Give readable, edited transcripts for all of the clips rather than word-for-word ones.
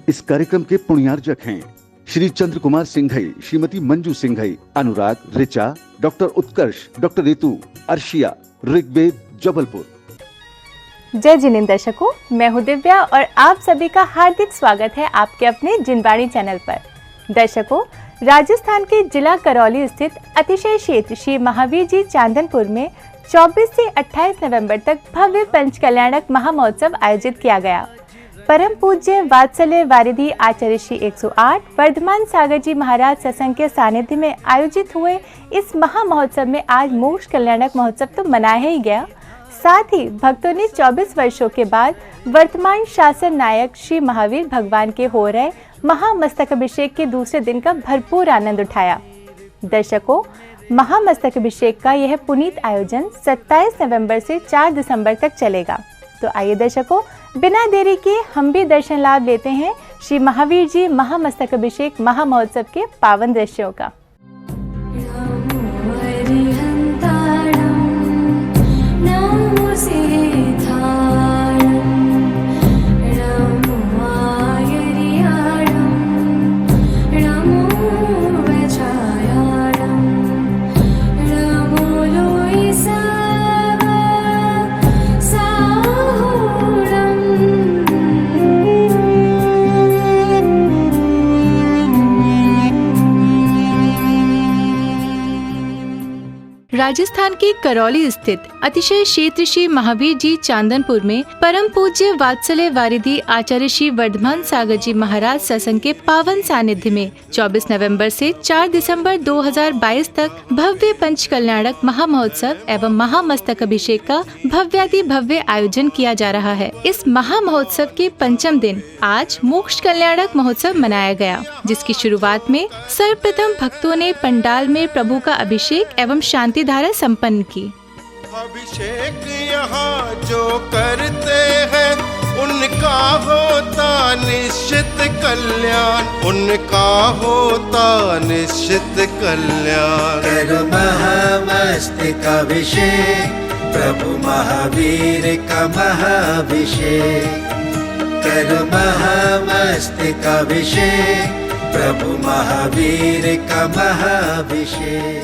इस कार्यक्रम के पुण्यार्जक हैं श्री चंद्र कुमार सिंघई, श्रीमती मंजू सिंघई, अनुराग, ऋचा, डॉक्टर उत्कर्ष, डॉक्टर रितु, अर्शिया, ऋग्वेद, जबलपुर। जय जिनेंद्र दर्शकों, मैं हूँ दिव्या और आप सभी का हार्दिक स्वागत है आपके अपने जिनवाणी चैनल पर। दर्शकों, राजस्थान के जिला करौली स्थित अतिशय क्षेत्र श्री महावीर जी चांदनपुर में 24 से 28 नवंबर तक भव्य पंचकल्याणक महामहोत्सव आयोजित किया गया। परम पूज्य वात्सल्य वारिधि आचार्य श्री 108 वर्धमान सागर जी महाराज सत्संग के सानिध्य में आयोजित हुए इस महामहोत्सव में आज मोक्ष कल्याणक महोत्सव तो मनाया ही गया, साथ ही भक्तों ने 24 वर्षों के बाद वर्तमान शासन नायक श्री महावीर भगवान के हो रहे महामस्तकाभिषेक के दूसरे दिन का भरपूर आनंद उठाया। दर्शकों, महामस्तकाभिषेक का यह पुनीत आयोजन 27 नवंबर से 4 दिसंबर तक चलेगा। तो आइए दर्शकों, बिना देरी के हम भी दर्शन लाभ लेते हैं श्री महावीर जी महामस्तकाभिषेक महामहोत्सव के पावन दृश्यों का। राजस्थान के करौली स्थित अतिशय क्षेत्र श्री महावीर जी चांदनपुर में परम पूज्य वात्सल्य वारिधि आचार्य श्री वर्धमान सागर जी महाराज सत्संग के पावन सानिध्य में 24 नवंबर से 4 दिसंबर 2022 तक भव्य पंच कल्याणक महामहोत्सव एवं महामस्तकाभिषेक का भव्याति भव्य आयोजन किया जा रहा है। इस महामहोत्सव के पंचम दिन आज मोक्ष कल्याणक महोत्सव मनाया गया, जिसकी शुरुआत में सर्वप्रथम भक्तों ने पंडाल में प्रभु का अभिषेक एवं शांति धारा संपन्न की। अभिषेक यहाँ जो करते हैं उनका होता निश्चित कल्याण, उनका होता निश्चित कल्याण। करो महामस्तकाभिषेक प्रभु महावीर का महाभिषेक, करो महामस्तकाभिषेक प्रभु महावीर का महाभिषेक।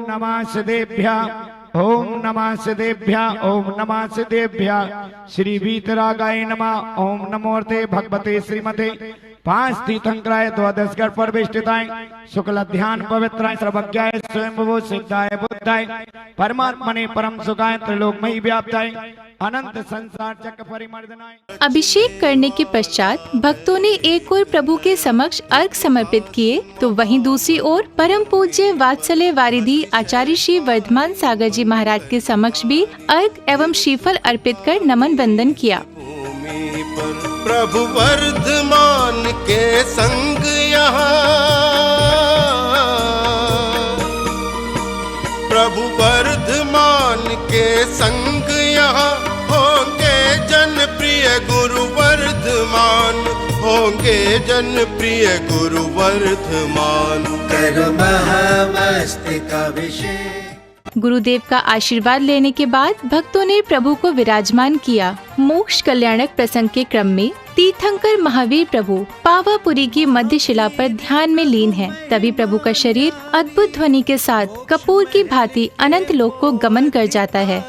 नमः सिद्धेभ्यः, ओम नमः सिद्धेभ्यः, ओम नमः सिद्धेभ्यः। श्री वीतरागाय नमः। ओम नमोर्ते भगवते श्रीमते 5 तीर्थंकराय द्वादश गर्भ परवेष्टिताय शुक्ल ध्यान पवित्राय सर्वज्ञाय स्वयंभू सिद्धाय बुद्धाय परमात्मने परम सुखाय त्रिलोकमयी व्याप्ताय अनंत संसार चक्र परिमर्दनाय। अभिषेक करने के पश्चात भक्तों ने एक ओर प्रभु के समक्ष अर्घ समर्पित किए, तो वहीं दूसरी ओर परम पूज्य वात्सल्य वारिधि आचार्य श्री वर्धमान सागर जी महाराज के समक्ष भी अर्घ एवं श्रीफल अर्पित कर नमन वंदन किया। प्रभु वर्धमान के संग यहाँ, प्रभु वर्धमान के संग यहाँ होंगे जन प्रिय गुरु वर्धमान, होंगे जन प्रिय गुरु वर्धमान। करो महामस्तकाभिषेक। गुरुदेव का आशीर्वाद लेने के बाद भक्तों ने प्रभु को विराजमान किया। मोक्ष कल्याणक प्रसंग के क्रम में तीर्थंकर महावीर प्रभु पावापुरी की मध्य शिला पर ध्यान में लीन हैं। तभी प्रभु का शरीर अद्भुत ध्वनि के साथ कपूर की भांति अनंत लोक को गमन कर जाता है।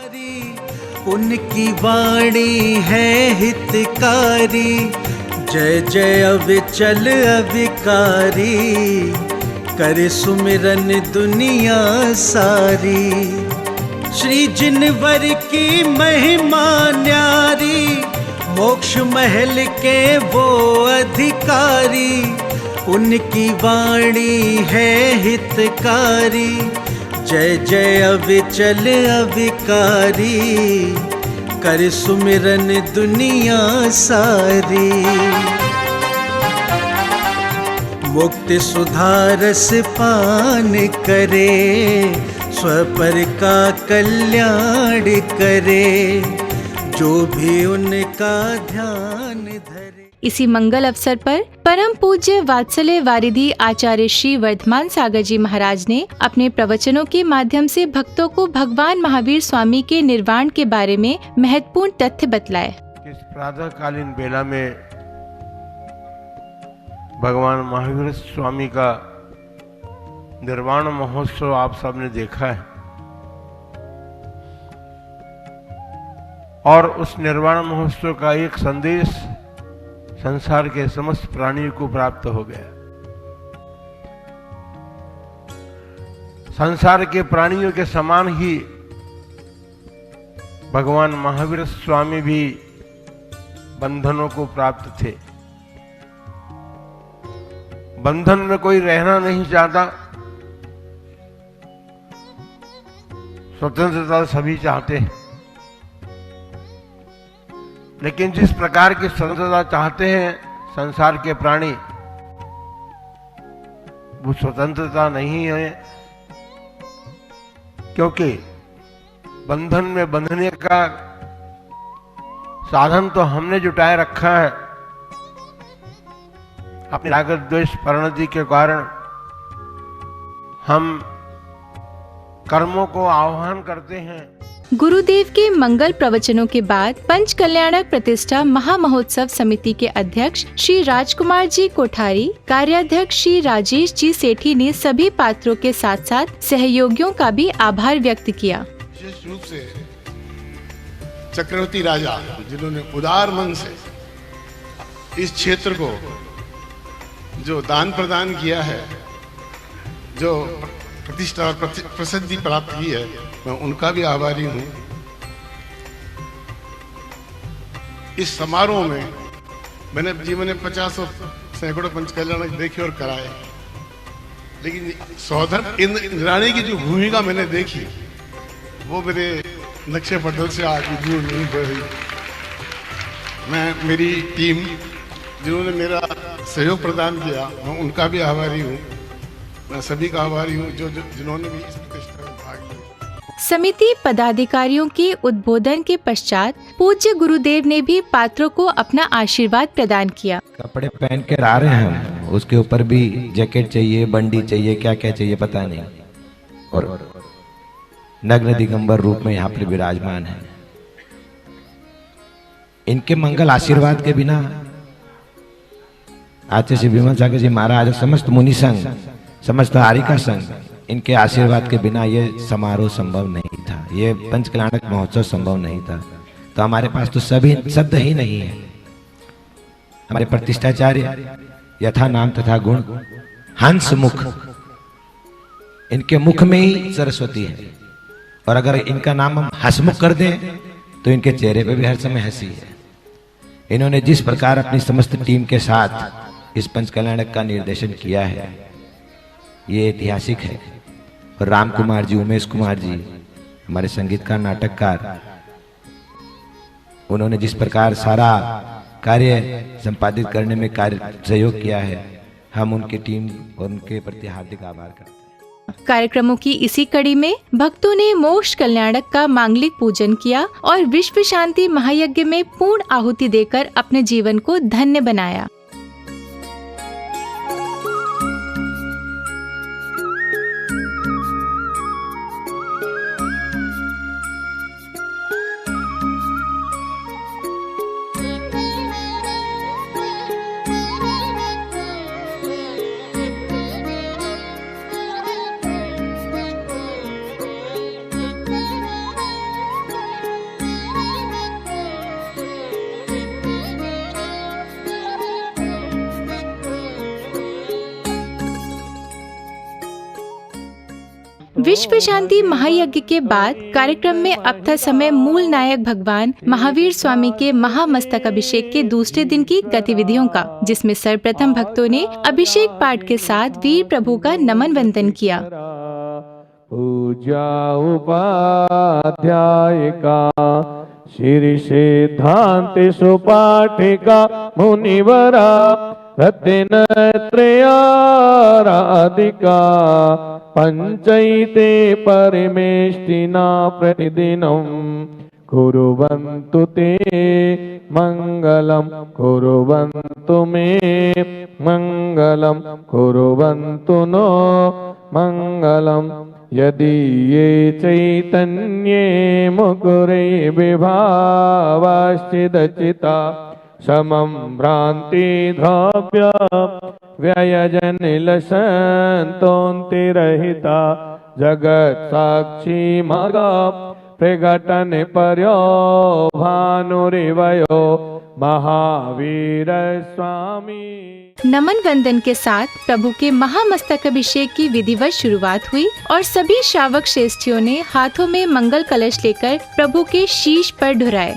उनकी वाणी है हितकारी, जय जय अविचल अविकारी, करे सुमिरन दुनिया सारी। श्री जिनवर की महिमा न्यारी, मोक्ष महल के वो अधिकारी, उनकी वाणी है हितकारी, जय जय अविचल अविकारी, कर सुमिरन दुनिया सारी। मुक्ति सुधारस पान करे, स्वपर का कल्याण करे, जो भी उनका ध्यान धरे। इसी मंगल अवसर पर परम पूज्य वात्सल्य वारिधि आचार्य श्री वर्धमान सागर जी महाराज ने अपने प्रवचनों के माध्यम से भक्तों को भगवान महावीर स्वामी के निर्वाण के बारे में महत्वपूर्ण तथ्य बतलाए। इस प्रातःकालीन बेला में भगवान महावीर स्वामी का निर्वाण महोत्सव आप सबने देखा है और उस निर्वाण महोत्सव का एक संदेश संसार के समस्त प्राणियों को प्राप्त हो गया। संसार के प्राणियों के समान ही भगवान महावीर स्वामी भी बंधनों को प्राप्त थे। बंधन में कोई रहना नहीं चाहता, स्वतंत्रता सभी चाहते हैं, लेकिन जिस प्रकार की स्वतंत्रता चाहते हैं संसार के प्राणी, वो स्वतंत्रता नहीं है, क्योंकि बंधन में बंधने का साधन तो हमने जुटाए रखा है अपने राग द्वेष परिणति के कारण। हम कर्मों को आह्वान करते हैं। गुरुदेव के मंगल प्रवचनों के बाद पंच कल्याणक प्रतिष्ठा महामहोत्सव समिति के अध्यक्ष श्री राजकुमार जी कोठारी, कार्याध्यक्ष श्री राजेश जी सेठी ने सभी पात्रों के साथ साथ सहयोगियों का भी आभार व्यक्त किया। विशेष रूप से चक्रवर्ती राजा जिन्होंने उदार मन से इस क्षेत्र को जो दान प्रदान किया है, जो प्रतिष्ठा और प्रसिद्धि प्राप्त की है, मैं उनका भी आभारी हूं। इस समारोह में मैंने जीवन में 50 और सैकड़ों पंच कल्याण देखे और कराए, लेकिन सौधर इंद्राणी की जो भूमिका मैंने देखी वो मेरे नक्शे पटल से आज भी दूर नहीं बढ़ी। मैं मेरी टीम जिन्होंने मेरा सहयोग प्रदान किया, मैं उनका भी आभारी हूँ। मैं सभी का आभारी हूँ जो जिन्होंने भी इस प्रतिष्ठा में भाग लिया। समिति पदाधिकारियों के उद्बोधन के पश्चात पूज्य गुरुदेव ने भी पात्रों को अपना आशीर्वाद प्रदान किया। कपड़े पहन कर आ रहे हैं हम, उसके ऊपर भी जैकेट चाहिए, बंडी चाहिए, क्या क्या चाहिए पता नहीं, और नग्न दिगंबर रूप में यहाँ पर विराजमान है। इनके मंगल आशीर्वाद के बिना आचार्य श्री विमल सागर जी महाराज, समस्त मुनि संघ, समस्त आरिका संघ, इनके आशीर्वाद के बिना ये समारोह संभव नहीं था, ये पंच कल्याणक महोत्सव संभव नहीं था। तो हमारे पास तो सभी शब्द ही नहीं है। हमारे प्रतिष्ठाचार्य यथा नाम तथा गुण, हंस मुख, इनके मुख में ही सरस्वती है, और अगर इनका नाम हम हंसमुख कर दें तो इनके चेहरे पे भी हर समय हंसी है। इन्होंने जिस प्रकार अपनी समस्त टीम के साथ इस पंच कल्याणक का निर्देशन किया है, ये ऐतिहासिक है। और राम कुमार जी, उमेश कुमार जी, हमारे संगीतकार, नाटककार, उन्होंने जिस प्रकार सारा कार्य संपादित करने में कार्य सहयोग किया है, हम उनकी टीम और उनके प्रति हार्दिक आभार करते हैं। कार्यक्रमों की इसी कड़ी में भक्तों ने मोक्ष कल्याणक का मांगलिक पूजन किया और विश्व शांति महायज्ञ में पूर्ण आहुति देकर अपने जीवन को धन्य बनाया। विश्व शांति महायज्ञ के बाद कार्यक्रम में अब था समय मूल नायक भगवान महावीर स्वामी के महामस्तक अभिषेक के दूसरे दिन की गतिविधियों का, जिसमें सर्वप्रथम भक्तों ने अभिषेक पाठ के साथ वीर प्रभु का नमन वंदन किया। पूजा उपाध्याय का श्री सिद्धांत सुपाठिका मुनिवरा रत्नत्रयाराधिका पंचैते परमेष्टिना प्रतिदिनं कुर्वन्तु ते मंगलम कुर्वन्तु मे मंगलम कुर्वन्तु नो मंगलम यदि ये चैतन्ये मुकुरे विभावाश्चिदचिता समं भ्रांति द्रव्य व्ययजनिल संतोन्तिरहिता जगत साक्षी मगा प्रगटन पर्यो भानुरिवयो महावीर स्वामी। नमन वंदन के साथ प्रभु के महामस्तक अभिषेक की विधिवत शुरुआत हुई और सभी श्रावक श्रेष्ठियों ने हाथों में मंगल कलश लेकर प्रभु के शीश पर ढुराए।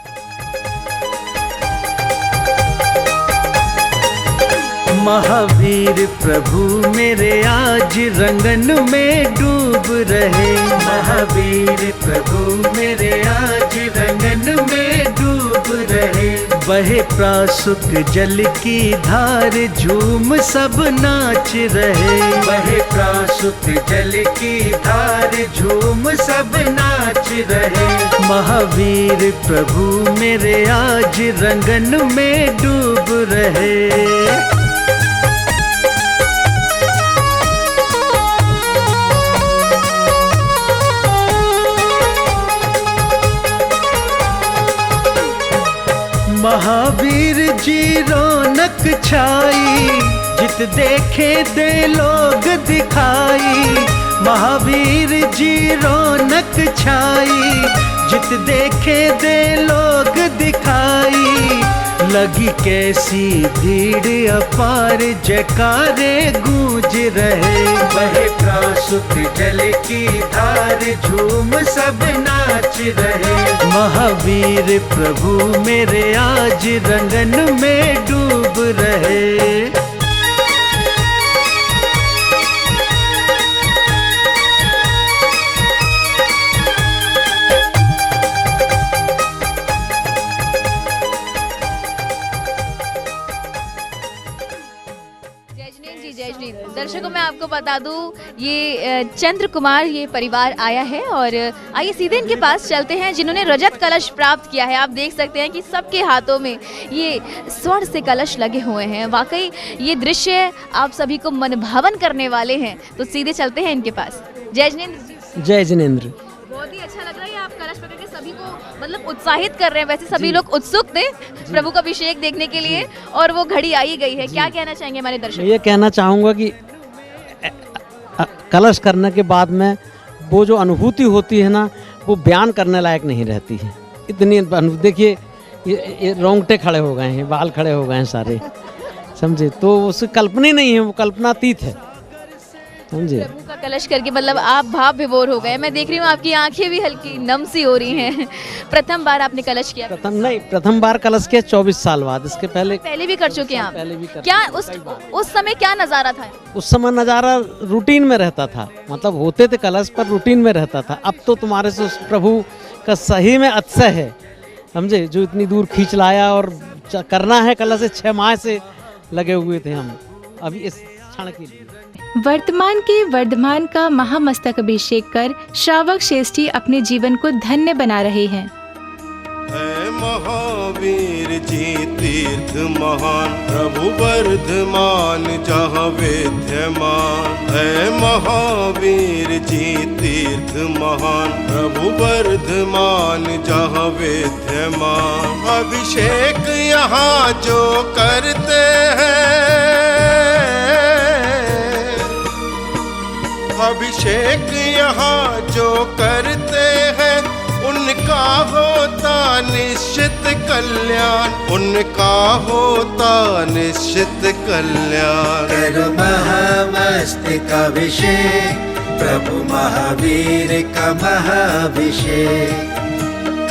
महावीर प्रभु मेरे आज रंगन में डूब रहे। महावीर प्रभु मेरे आज रंगन में डूब रहे। बहे प्रासुक जल की धार झूम सब नाच रहे। बहे प्रासुक जल की धार झूम सब नाच रहे। महावीर प्रभु मेरे आज रंगन में डूब रहे। महावीर जी रौनक छाई जित देखे दे लोग दिखाई। महावीर जी रौनक छाई जित देखे दे लोग दिखाई। लगी कैसी भीड़ अपार जयकारे गूंज रहे। बहे प्रासुक जल की धार झूम सब नाच रहे। महावीर प्रभु मेरे आज रंगन में डूब रहे। दर्शकों मैं आपको बता दूं ये चंद्र कुमार ये परिवार आया है और आइए सीधे इनके पास चलते हैं जिन्होंने रजत कलश प्राप्त किया है। आप देख सकते हैं कि सबके हाथों में ये स्वर्ण से कलश लगे हुए हैं। वाकई ये दृश्य आप सभी को मनभावन करने वाले हैं। तो सीधे चलते हैं इनके पास। जय जिनेंद्र। जय जिनेंद्र। बहुत ही अच्छा लग रहा है आप कलश पकड़ के सभी को मतलब उत्साहित कर रहे हैं। वैसे सभी लोग उत्सुक थे प्रभु का अभिषेक देखने के लिए और वो घड़ी आई गई है। क्या कहना चाहेंगे हमारे दर्शक? ये कहना चाहूँगा कि कलश करने के बाद में वो जो अनुभूति होती है ना वो बयान करने लायक नहीं रहती है। इतनी देखिए ये रोंगटे खड़े हो गए हैं, बाल खड़े हो गए हैं सारे, समझे। तो उसकी कल्पना ही नहीं है, वो कल्पनातीत है, समझे। प्रभु का कलश करके मतलब आप भाव विभोर हो गए। मैं देख रही हूँ आपकी आंखें भी हल्की नम सी हो रही हैं। प्रथम बार आपने कलश किया? प्रथम बार कलश किया 24 साल बाद। इसके पहले भी कर चुके हैं आप? पहले भी कर। क्या उस समय क्या नजारा था? उस समय नजारा रूटीन में रहता था, मतलब होते थे कलश पर रूटीन में रहता था। अब तो तुम्हारे से उस प्रभु का सही में अतिशय है, समझे, जो इतनी दूर खींच लाया और करना है कलश से 6 माह से लगे हुए थे हम अभी इस क्षण के लिए। वर्तमान के वर्धमान का महामस्तक अभिषेक कर श्रावक श्रेष्ठी अपने जीवन को धन्य बना रहे हैं। है महावीर जी तीर्थ महान प्रभु वर्धमान जहाँ विद्यमान। है महावीर जी तीर्थ महान प्रभु वर्धमान जहाँ विद्यमान। अभिषेक यहाँ जो करते हैं, अभिषेक यहाँ जो करते हैं उनका होता निश्चित कल्याण। उनका होता निश्चित कल्याण। करो महामस्तक अभिषेक प्रभु महावीर का महाभिषेक।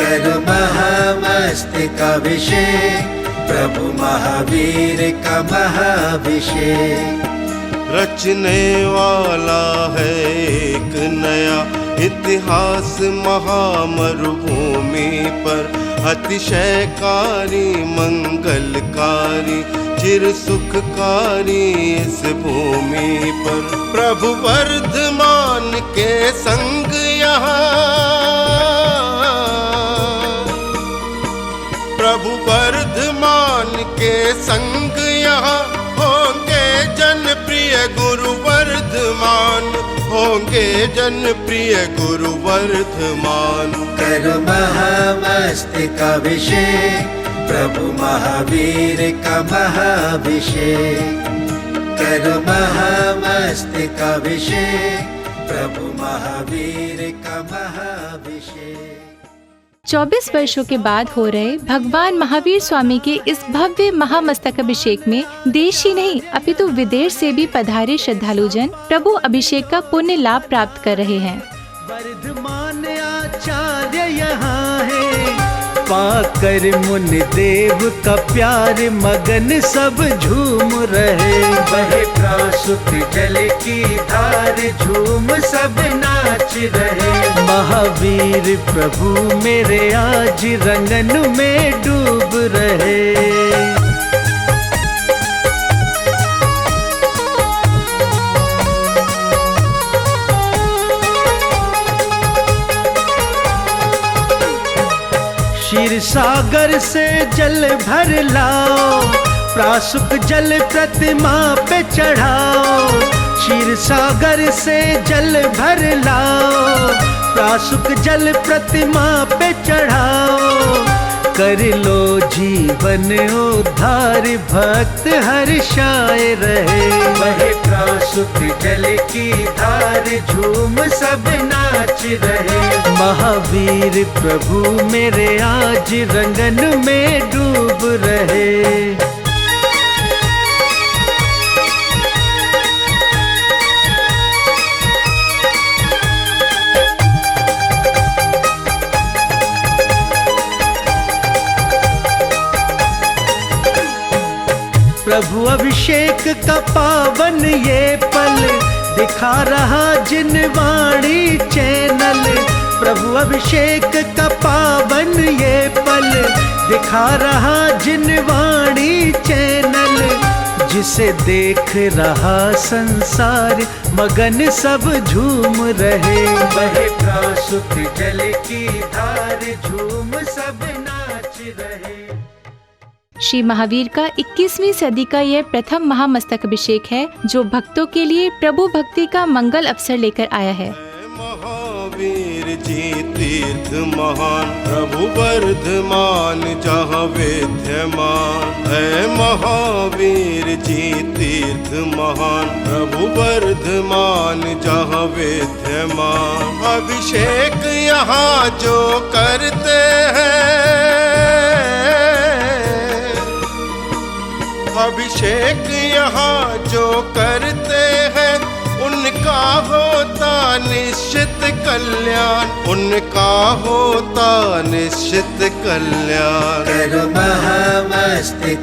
करो महामस्तक अभिषेक प्रभु महावीर का महाभिषेक। रचने वाला है एक नया इतिहास महामरुभूमि पर। अतिशयकारी मंगलकारी चिर सुखकारी इस भूमि पर। प्रभु वर्धमान के संग यहाँ, प्रभु वर्धमान के संग यहाँ होंगे जनप्रिय गुरु वर्धमान। होंगे जनप्रिय गुरु वर्धमान। करो महामस्तक अभिषेक प्रभु महावीर का महाभिषेक। करो महामस्तकाभिषेक प्रभु महावीर का महाभिषेक। 24 वर्षों के बाद हो रहे भगवान महावीर स्वामी के इस भव्य महामस्तकाभिषेक में देश ही नहीं अपितु विदेश से भी पधारे श्रद्धालुजन प्रभु अभिषेक का पुण्य लाभ प्राप्त कर रहे हैं। वर्धमान आचार्य यहाँ है, पाकर मुनि देव का प्यार मगन सब झूम रहे। बहे प्रासुत जल की धार झूम सब नाच रहे। महावीर प्रभु मेरे आज रंगन में डूब रहे। क्षीर सागर से जल भर लाओ, प्रासुक जल प्रतिमा पे चढ़ाओ। क्षीर सागर से जल भर लाओ, प्रासुक जल प्रतिमा पे चढ़ाओ। कर लो जीवन उद्धार भक्त हर्षाए रहे। वही प्रासुक जल की धार झूम सब नाच रहे। महावीर प्रभु मेरे आज रंगन में डूब रहे। प्रभु अभिषेक का पावन ये पल दिखा रहा जिनवाणी चैनल। प्रभु अभिषेक का पावन ये पल दिखा रहा जिनवाणी चैनल। जिसे देख रहा संसार मगन सब झूम रहे। बहे प्रासुत जल की धार झूम सब नाच रहे। श्री महावीर का 21वीं सदी का यह प्रथम महामस्तकाभिषेक है जो भक्तों के लिए प्रभु भक्ति का मंगल अवसर लेकर आया है। महावीर जी तीर्थ महान प्रभु वर्धमान जहाँ विद्यमान है। महावीर जी तीर्थ महान प्रभु वर्धमान जहाँ विद्यमान। अभिषेक यहाँ जो करते हैं, अभिषेक यहाँ जो करते हैं, उनका होता निश्चित कल्याण। उनका होता निश्चित कल्याण। करो महामस्तकाभिषेक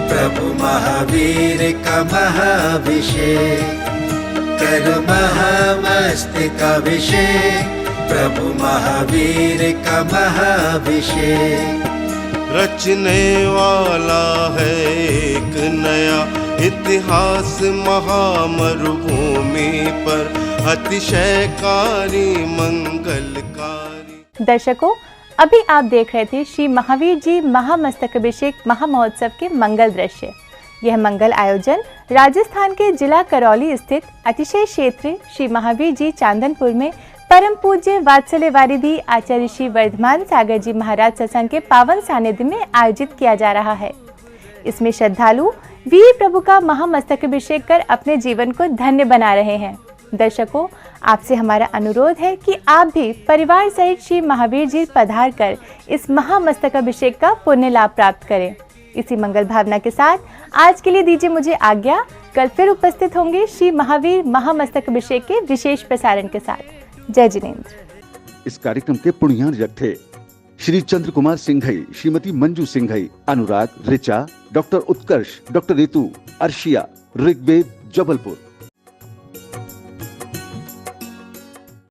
प्रभु महावीर का महाभिषेक। करो महामस्तकाभिषेक प्रभु महावीर का महाभिषेक। रचने वाला है एक नया इतिहास महामरुभूमि पर, अतिशयकारी मंगलकारी। दर्शकों, अभी आप देख रहे थे श्री महावीर जी महामस्तकाभिषेक महामहोत्सव के मंगल दृश्य। यह मंगल आयोजन राजस्थान के जिला करौली स्थित अतिशय क्षेत्र श्री महावीर जी चांदनपुर में परम पूज्य वात्सल्य वारिधि आचार्य श्री वर्धमान सागर जी महाराज सत्संग के पावन सानिध्य में आयोजित किया जा रहा है। इसमें श्रद्धालु वीर प्रभु का महामस्तकाभिषेक कर अपने जीवन को धन्य बना रहे हैं। दर्शकों, आपसे हमारा अनुरोध है कि आप भी परिवार सहित श्री महावीर जी पधार कर इस महामस्तकाभिषेक का पुण्य लाभ प्राप्त करें। इसी मंगल भावना के साथ आज के लिए दीजिए मुझे आज्ञा। कल फिर उपस्थित होंगे श्री महावीर महामस्तकाभिषेक के विशेष प्रसारण के साथ। जय जिनेंद्र। इस कार्यक्रम के पुण्यार्जक थे श्री चंद्र कुमार सिंघई, श्रीमती मंजू सिंघई, अनुराग, ऋचा, डॉक्टर उत्कर्ष, डॉक्टर ऋतु, अर्शिया, ऋग्वेद, जबलपुर।